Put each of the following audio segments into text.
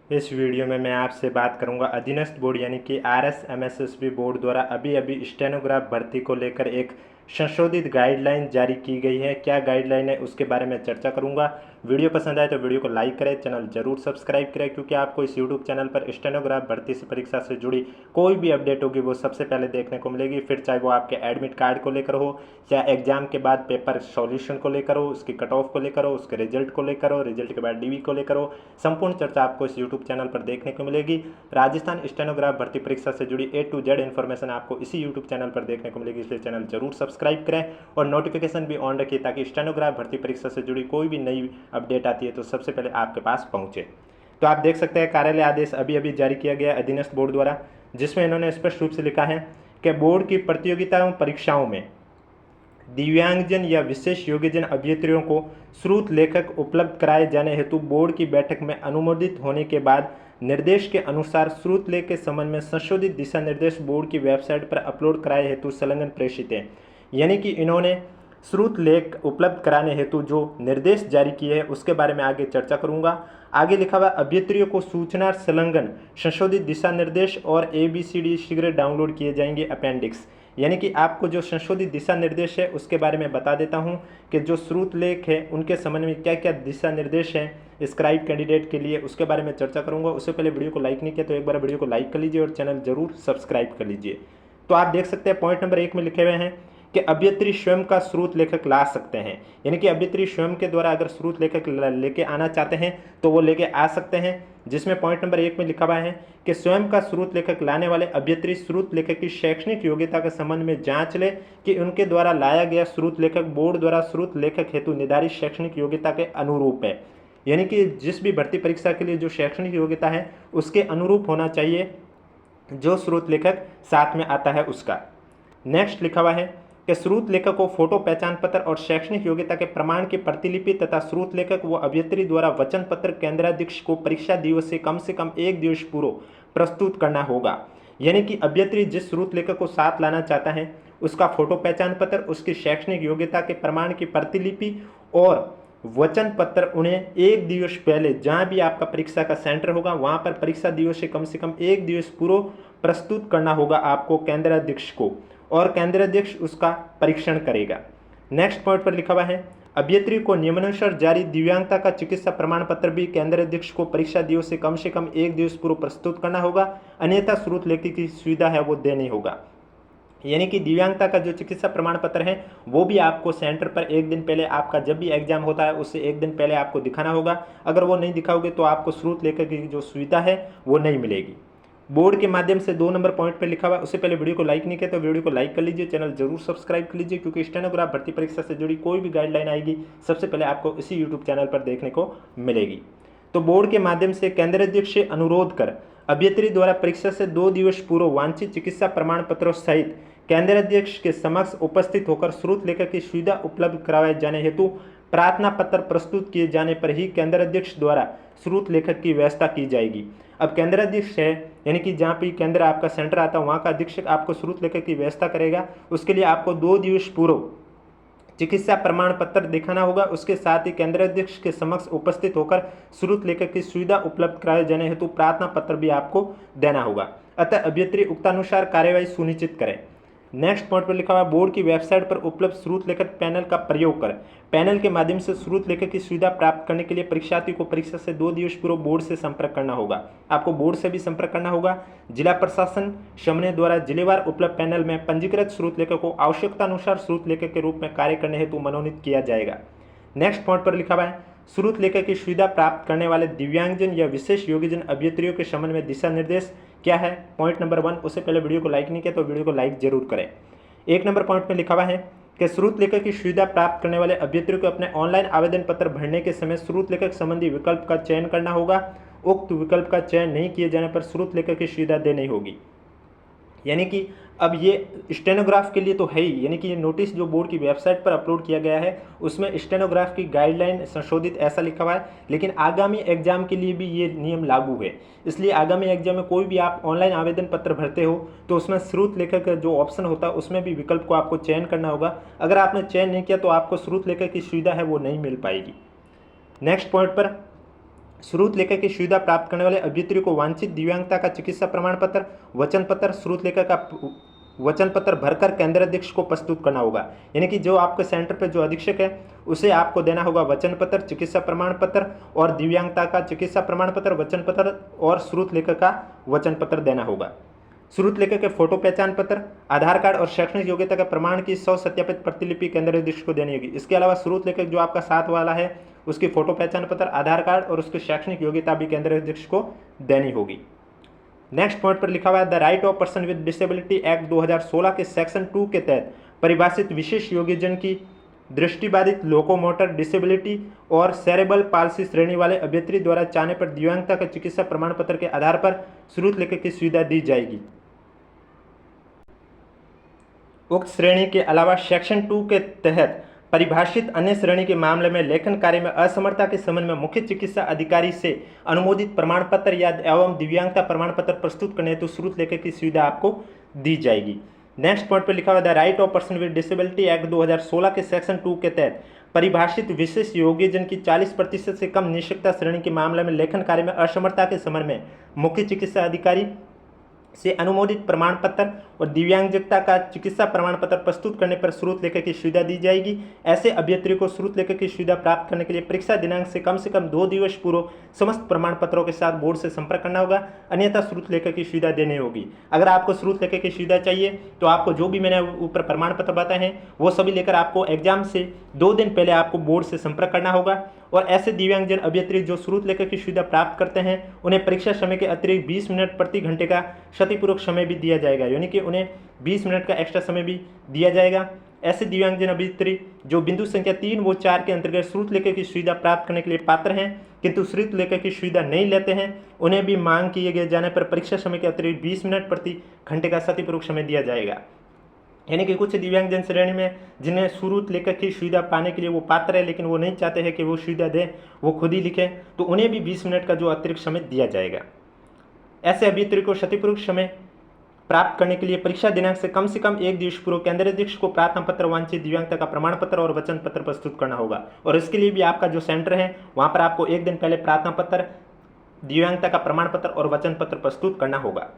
इस वीडियो में मैं आपसे बात करूंगा अधीनस्थ बोर्ड यानी कि RSMSSB बोर्ड द्वारा अभी अभी स्टेनोग्राफ भर्ती को लेकर एक संशोधित गाइडलाइन जारी की गई है। क्या गाइडलाइन है उसके बारे में चर्चा करूंगा। वीडियो पसंद आए तो वीडियो को लाइक करें, चैनल जरूर सब्सक्राइब करें, क्योंकि आपको इस यूट्यूब चैनल पर स्टेनोग्राफ भर्ती से परीक्षा से जुड़ी कोई भी अपडेट होगी वो सबसे पहले देखने को मिलेगी। फिर चाहे वो आपके एडमिट कार्ड को लेकर हो, या एग्जाम के बाद पेपर सॉल्यूशन को लेकर हो, उसकी कट ऑफ को लेकर हो, उसके रिजल्ट को लेकर हो, रिजल्ट के बाद DV को लेकर हो, संपूर्ण चर्चा आपको इस यूट्यूब चैनल पर देखने को मिलेगी। राजस्थान स्टेनोग्राफ भर्ती परीक्षा से जुड़ी A to Z इन्फॉर्मेशन आपको इसी यूट्यूब चैनल पर देखने को मिलेगी, इसलिए चैनल जरूर सब्सक्राइब करें और नोटिफिकेशन भी ऑन रखिए, ताकि स्टेनोग्राफ भर्ती परीक्षा से जुड़ी कोई भी नई अपडेट आती है तो सबसे पहले आपके पास पहुंचे। तो आप देख सकते हैं कार्यालय आदेश अभी अभी जारी किया गया अधीनस्थ बोर्ड द्वारा, जिसमें इन्होंने स्पष्ट रूप से लिखा है कि बोर्ड की प्रतियोगिताओं परीक्षाओं में दिव्यांगजन या विशेष योग्यजन अभ्यर्थियों को श्रुत लेखक उपलब्ध कराए जाने हेतु बोर्ड की बैठक में अनुमोदित होने के बाद निर्देश के अनुसार श्रुत लेख के संबंध में संशोधित दिशा निर्देश बोर्ड की वेबसाइट पर अपलोड कराए हेतु संलग्न प्रेषित है। यानी कि इन्होंने श्रुत लेख उपलब्ध कराने हेतु जो निर्देश जारी किए हैं उसके बारे में आगे चर्चा करूंगा। आगे लिखा हुआ अभ्यर्थियों को सूचना संलग्न संशोधित दिशा निर्देश और ABCD शीघ्र डाउनलोड किए जाएंगे अपेंडिक्स। यानी कि आपको जो संशोधित दिशा निर्देश है उसके बारे में बता देता हूं कि जो श्रुत लेख है उनके संबंध में क्या क्या दिशा निर्देश हैं स्क्राइब कैंडिडेट के लिए, उसके बारे में चर्चा करूंगा। उससे पहले वीडियो को लाइक नहीं किया तो एक बार वीडियो को लाइक कर लीजिए और चैनल जरूर सब्सक्राइब कर लीजिए। तो आप देख सकते हैं पॉइंट नंबर 1 में लिखे हुए हैं कि अभ्यर्थी स्वयं का श्रुत लेखक ला सकते हैं। यानी कि अभ्यर्थी स्वयं के द्वारा अगर श्रुत लेखक लेके आना चाहते हैं तो वो लेके आ सकते हैं, जिसमें पॉइंट नंबर 1 में लिखा हुआ है कि स्वयं का श्रुत लेखक लाने वाले अभ्यर्थी श्रुत लेखक की शैक्षणिक योग्यता के संबंध में जांच ले कि उनके द्वारा लाया गया श्रुत लेखक बोर्ड द्वारा श्रुत लेखक हेतु निर्धारित शैक्षणिक योग्यता के अनुरूप है। यानी कि जिस भी भर्ती परीक्षा के लिए जो शैक्षणिक योग्यता है उसके अनुरूप होना चाहिए जो श्रुत लेखक साथ में आता है उसका। नेक्स्ट लिखा हुआ है कि श्रुत लेखक को फोटो पहचान पत्र और शैक्षणिक योग्यता के प्रमाण की प्रतिलिपि तथा श्रुत लेखक व अभ्यर्थी द्वारा वचन पत्र केंद्राध्यक्ष को परीक्षा दिवस से कम 1 दिवस पूर्व प्रस्तुत करना होगा। यानी कि अभ्यर्थी जिस श्रुत लेखक को साथ लाना चाहता है उसका फोटो पहचान पत्र, उसकी शैक्षणिक योग्यता के प्रमाण की प्रतिलिपि और वचन पत्र उन्हें 1 दिवस पहले जहां भी आपका परीक्षा का सेंटर होगा वहां पर परीक्षा दिवस से कम 1 दिवस पूर्व प्रस्तुत करना होगा आपको केंद्राध्यक्ष को, और केंद्राध्यक्ष उसका परीक्षण करेगा। नेक्स्ट पॉइंट पर लिखा हुआ है अभ्यर्थी को नियमानुसार जारी दिव्यांगता का चिकित्सा प्रमाण पत्र भी केंद्राध्यक्ष को परीक्षा दिवस से कम 1 दिवस पूर्व प्रस्तुत करना होगा, अन्यथा श्रुत लेखक की सुविधा है वो देनी होगा। यानी कि दिव्यांगता का जो चिकित्सा प्रमाण पत्र है वो भी आपको सेंटर पर 1 दिन पहले, आपका जब भी एग्जाम होता है उससे 1 दिन पहले आपको दिखाना होगा। अगर वो नहीं दिखाओगे तो आपको श्रुत लेखक की जो सुविधा है वो नहीं मिलेगी। बोर्ड के माध्यम से 2 नंबर पॉइंट पे लिखा हुआ है, उससे पहले वीडियो को लाइक नहीं किया तो वीडियो को लाइक कर लीजिए, चैनल जरूर सब्सक्राइब कर लीजिए, क्योंकि स्टेनोग्राफ भर्ती परीक्षा से जुड़ी कोई भी गाइडलाइन आएगी सबसे पहले आपको इसी यूट्यूब चैनल पर देखने को मिलेगी। तो बोर्ड के माध्यम से केंद्राध्यक्ष से अनुरोध कर अभ्यर्थी द्वारा परीक्षा से 2 दिवस पूर्व वांछित चिकित्सा प्रमाण पत्रों सहित केंद्राध्यक्ष के समक्ष उपस्थित होकर श्रुत लेखक की सुविधा उपलब्ध करवाए जाने हेतु प्रार्थना पत्र प्रस्तुत किए जाने पर ही केंद्राध्यक्ष द्वारा श्रुत लेखक की व्यवस्था की जाएगी। अब केंद्राध्यक्ष है यानी कि जहाँ पे केंद्र आपका सेंटर आता है वहाँ का अधीक्षक आपको श्रुत लेखक की व्यवस्था करेगा। उसके लिए आपको 2 दिवस पूर्व चिकित्सा प्रमाण पत्र दिखाना होगा। उसके साथ ही केंद्राध्यक्ष के समक्ष उपस्थित होकर श्रुत लेखक की सुविधा उपलब्ध कराए जाने हेतु प्रार्थना पत्र भी आपको देना होगा। अतः अभ्यर्थी उक्तानुसार कार्यवाही सुनिश्चित करें। नेक्स्ट पॉइंट पर लिखा हुआ बोर्ड की वेबसाइट पर उपलब्ध श्रुत लेखक पैनल का प्रयोग कर पैनल के माध्यम से श्रुत लेखक की सुविधा प्राप्त करने के लिए परीक्षार्थी को परीक्षा से 2 दिवस पूर्व बोर्ड से संपर्क करना होगा। आपको बोर्ड से भी संपर्क करना होगा। जिला प्रशासन समन्वय द्वारा जिलेवार उपलब्ध पैनल में पंजीकृत श्रुत लेखक को आवश्यकतानुसार श्रुत लेखक के रूप में कार्य करने हेतु मनोनीत किया जाएगा। नेक्स्ट पॉइंट पर लिखा हुआ है श्रुत लेखक की सुविधा प्राप्त करने वाले दिव्यांगजन या विशेष योग्यजन अभ्यर्थियों के संबंध में दिशा निर्देश क्या है। पॉइंट नंबर 1, उससे पहले वीडियो को लाइक नहीं किया तो वीडियो को लाइक जरूर करें। 1 नंबर पॉइंट में लिखा हुआ है कि श्रुत लेखक की सुविधा प्राप्त करने वाले अभ्यर्थियों को अपने ऑनलाइन आवेदन पत्र भरने के समय श्रुत लेखक संबंधी विकल्प का चयन करना होगा। उक्त विकल्प का चयन नहीं किए जाने पर श्रुत लेखक की सुविधा देनी होगी। यानी कि अब ये स्टेनोग्राफ के लिए तो है ही, यानी कि ये नोटिस जो बोर्ड की वेबसाइट पर अपलोड किया गया है उसमें स्टेनोग्राफ की गाइडलाइन संशोधित ऐसा लिखा हुआ है, लेकिन आगामी एग्जाम के लिए भी ये नियम लागू है। इसलिए आगामी एग्जाम में कोई भी आप ऑनलाइन आवेदन पत्र भरते हो तो उसमें श्रुत लेखक का जो ऑप्शन होता है उसमें भी विकल्प को आपको चयन करना होगा। अगर आपने चयन नहीं किया तो आपको श्रुत लेखक की सुविधा है वो नहीं मिल पाएगी। नेक्स्ट पॉइंट पर स्रोत लेखक की सुविधा प्राप्त करने वाले अभ्यर्थी को वांछित दिव्यांगता का चिकित्सा प्रमाण पत्र, वचन पत्र, स्रोत लेखक का वचन पत्र भरकर केंद्र अधीक्षक को प्रस्तुत करना होगा। यानी कि जो आपके सेंटर पे जो अधीक्षक है उसे आपको देना होगा वचन पत्र, चिकित्सा प्रमाण पत्र और दिव्यांगता का चिकित्सा प्रमाण पत्र, वचन पत्र और स्रोत लेखक का वचन पत्र देना होगा। स्रोत लेखक के फोटो पहचान पत्र, आधार कार्ड और शैक्षणिक योग्यता के प्रमाण की 100 सत्यापित प्रतिलिपि केंद्र अधीक्षक को देनी होगी। इसके अलावा स्रोत लेखक जो आपका साथ वाला है उसकी फोटो पहचान पत्र, आधार कार्ड और उसकी शैक्षणिक योग्यता भी केंद्र अधीक्षक को देनी होगी। नेक्स्ट पॉइंट पर लिखा हुआ है the right of person with disability act 2016 के सेक्शन 2 के तहत परिभाषित विशेष योग्यजन की दृष्टिबाधित, लोकोमोटर डिसेबिलिटी और सेरेबल पाल्सी श्रेणी वाले अभ्यर्थी द्वारा चाहने पर दिव्यांगता का चिकित्सा प्रमाण पत्र के आधार पर स्रोत लेखक की सुविधा दी जाएगी। उक्त श्रेणी के अलावा सेक्शन 2 के तहत परिभाषित अन्य श्रेणी के मामले में लेखन कार्य में असमर्थता के संबंध में मुख्य चिकित्सा अधिकारी से अनुमोदित प्रमाण पत्र या एवं दिव्यांगता प्रमाण पत्र प्रस्तुत करने हेतु स्रोत लेखक की सुविधा आपको दी जाएगी। नेक्स्ट पॉइंट पर लिखा हुआ the right of person with disability act 2016 के सेक्शन 2 के तहत परिभाषित विशेष योग्यजन की 40% से कम निष्ठता श्रेणी के मामले में लेखन कार्य में असमर्थता के संबंध में मुख्य चिकित्सा अधिकारी से अनुमोदित प्रमाण पत्र और दिव्यांगता का चिकित्सा प्रमाण पत्र प्रस्तुत करने पर स्रोत लेखक की सुविधा दी जाएगी। ऐसे अभ्यर्थी को स्रोत लेखक की सुविधा प्राप्त करने के लिए परीक्षा दिनांक से कम 2 दिवस पूर्व समस्त प्रमाण पत्रों के साथ बोर्ड से संपर्क करना होगा, अन्यथा स्रोत लेखक की सुविधा देनी होगी। अगर आपको स्रोत लेखक की सुविधा चाहिए तो आपको जो भी मैंने ऊपर प्रमाण पत्र बताए हैं वो सभी लेकर आपको एग्जाम से 2 दिन पहले आपको बोर्ड से संपर्क करना होगा। और ऐसे दिव्यांगजन अभ्यर्थी जो स्रोत लेखक की सुविधा प्राप्त करते हैं उन्हें परीक्षा समय के अतिरिक्त 20 मिनट प्रति घंटे का क्षतिपूर्वक समय भी दिया जाएगा, यानी कि उन्हें 20 मिनट का एक्स्ट्रा समय भी दिया जाएगा। ऐसे दिव्यांगजन अभ्यर्थी जो बिंदु संख्या 3 व 4 के अंतर्गत स्रोत लेखक की सुविधा प्राप्त करने के लिए पात्र हैं किंतु स्रोत लेखक की सुविधा नहीं लेते हैं, उन्हें भी मांग किए गए जाने पर परीक्षा समय के अतिरिक्त 20 मिनट प्रति घंटे का क्षतिपूर्वक समय दिया जाएगा। यानी कि कुछ दिव्यांगजन श्रेणी में जिन्हें स्रोत लेखक की सुविधा पाने के लिए वो पात्र है लेकिन वो नहीं चाहते हैं कि वो सुविधा दें, वो खुद ही लिखें, तो उन्हें भी 20 मिनट का जो अतिरिक्त समय दिया जाएगा। ऐसे अभ्यर्थी को क्षतिपूर्वक समय प्राप्त करने के लिए परीक्षा दिनांक से कम 1 दिवस पूर्व केंद्र अधीक्षक को प्रार्थना पत्र, वांछित दिव्यांगता का प्रमाण पत्र और वचन पत्र प्रस्तुत करना होगा। और इसके लिए भी आपका जो सेंटर है वहाँ पर आपको 1 दिन पहले प्रार्थना पत्र, दिव्यांगता का प्रमाण पत्र और वचन पत्र प्रस्तुत करना होगा।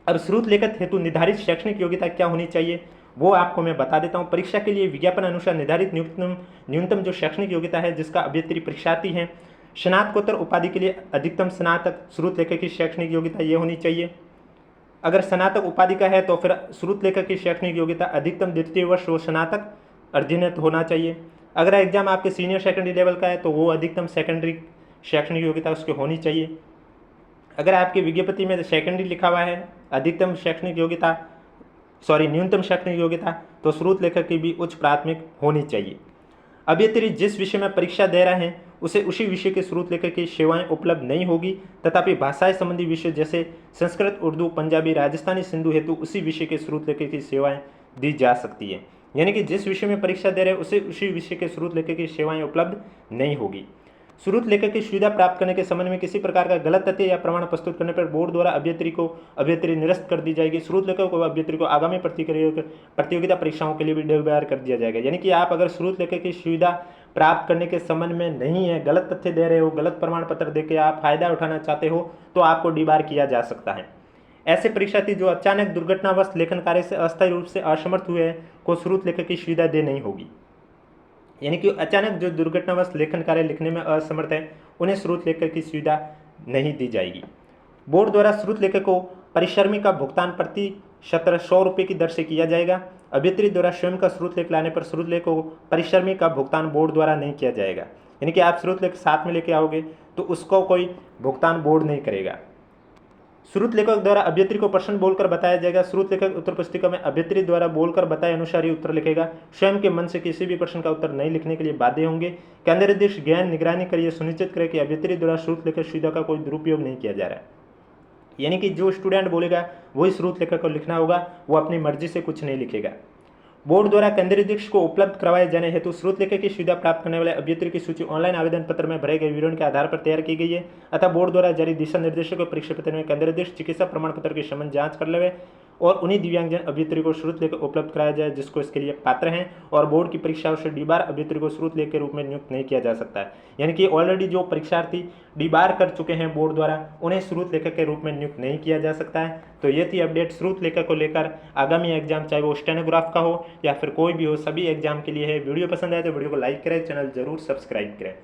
अब स्रोत लेखक हेतु निर्धारित शैक्षणिक योग्यता क्या होनी चाहिए वो आपको मैं बता देता हूँ। परीक्षा के लिए विज्ञापन अनुसार निर्धारित न्यूनतम जो शैक्षणिक योग्यता है जिसका अभ्यर्थी परीक्षार्थी हैं, स्नातकोत्तर उपाधि के लिए अधिकतम स्नातक स्रोत लेखक की शैक्षणिक योग्यता ये होनी चाहिए। अगर स्नातक उपाधि का है तो फिर स्रोत लेखक की शैक्षणिक योग्यता अधिकतम द्वितीय वर्ष व स्नातक अध्ययन होना चाहिए। अगर एग्जाम आपके सीनियर सेकेंडरी लेवल का है तो वो अधिकतम सेकेंडरी शैक्षणिक योग्यता उसकी होनी चाहिए। अगर आपकी विज्ञप्ति में सेकेंडरी लिखा हुआ है अधिकतम शैक्षणिक योग्यता न्यूनतम शैक्षणिक योग्यता, तो स्रोत लेखक की भी उच्च प्राथमिक होनी चाहिए। अभ्यर्थी जिस विषय में परीक्षा दे रहे हैं उसे उसी विषय के स्रोत लेखक की सेवाएं उपलब्ध नहीं होगी, तथापि भाषाएं संबंधी विषय जैसे संस्कृत, उर्दू, पंजाबी, राजस्थानी, सिंधु हेतु उसी विषय के स्रोत लेखक की सेवाएं दी जा सकती है। यानी कि जिस विषय में परीक्षा दे रहे हैं उसी विषय के स्रोत लेखक की सेवाएं उपलब्ध नहीं होगी। स्रोत लेखक की सुविधा प्राप्त करने के संबंध में किसी प्रकार का गलत तथ्य या प्रमाण प्रस्तुत करने पर बोर्ड द्वारा अभ्यर्थी निरस्त कर दी जाएगी। स्रोत लेखक को अभ्यर्थी को आगामी प्रतियोगिता परीक्षाओं के लिए भी डिक्लेयर कर दिया जाएगा। यानी कि आप अगर स्रोत लेखक की सुविधा प्राप्त करने के संबंध में नहीं है, गलत तथ्य दे रहे हो, गलत प्रमाण पत्र देकर आप फायदा उठाना चाहते हो तो आपको डिबार किया जा सकता है। ऐसे परीक्षार्थी जो अचानक दुर्घटनावश लेखन कार्य से अस्थायी रूप से असमर्थ हुए हैं को स्रोत लेखक की सुविधा दे नहीं होगी। यानी कि अचानक जो दुर्घटनावश लेखन कार्य लिखने में असमर्थ है उन्हें स्रोत लेखक की सुविधा नहीं दी जाएगी। बोर्ड द्वारा स्रोत लेखक को परिश्रमी का भुगतान प्रति सत्र 100 रुपये की दर से किया जाएगा। अभ्यर्थी द्वारा स्वयं का स्रोत लेख लाने पर स्रोत लेख को परिश्रमी का भुगतान बोर्ड द्वारा नहीं किया जाएगा। यानी कि आप स्रोत लेख साथ में लेके आओगे तो उसको कोई भुगतान बोर्ड नहीं करेगा। स्रोत लेखक द्वारा अभ्यर्थी को प्रश्न बोलकर बताया जाएगा। स्रोत लेखक उत्तर पुस्तिका में अभ्यर्थी द्वारा बोलकर बताए अनुसार ही उत्तर लिखेगा। स्वयं के मन से किसी भी प्रश्न का उत्तर नहीं लिखने के लिए बाध्य होंगे। केंद्र अध्यक्ष ज्ञान निगरानी कर यह सुनिश्चित करे कि अभ्यर्थी द्वारा स्रोत लेखक सुविधा का कोई दुरुपयोग नहीं किया जा रहा है। यानी कि जो स्टूडेंट बोलेगा वही स्रोत लेखक को लिखना होगा, वो अपनी मर्जी से कुछ नहीं लिखेगा। बोर्ड द्वारा केंद्रीय अध्यक्ष को उपलब्ध करवाए जाने हेतु स्रोत लेखक की सुविधा प्राप्त करने वाले अभ्यर्थी की सूची ऑनलाइन आवेदन पत्र में भरे गए विवरण के आधार पर तैयार की गई है। अतः बोर्ड द्वारा जारी दिशा निर्देशों के परीक्षा पत्र में केंद्रीय अध्यक्ष चिकित्सा प्रमाण पत्र की संबंध जांच कर लेवे और उन्हीं दिव्यांगजन अभ्यर्थी को शुल्क लेकर उपलब्ध कराया जाए जिसको इसके लिए पात्र हैं, और बोर्ड की परीक्षाओं से डी बार अभ्यर्थी को शुल्क लेकर रूप में नियुक्त नहीं किया जा सकता है। यानी कि ऑलरेडी जो परीक्षार्थी डी बार कर चुके हैं बोर्ड द्वारा, उन्हें शुल्क लेखक के रूप में नियुक्त नहीं किया जा सकता है। तो ये थी अपडेट शुल्क लेखक को लेकर। आगामी एग्जाम चाहे वो स्टेनोग्राफ का हो या फिर कोई भी हो, सभी एग्जाम के लिए है। वीडियो पसंद आए तो वीडियो को लाइक करें, चैनल जरूर सब्सक्राइब करें।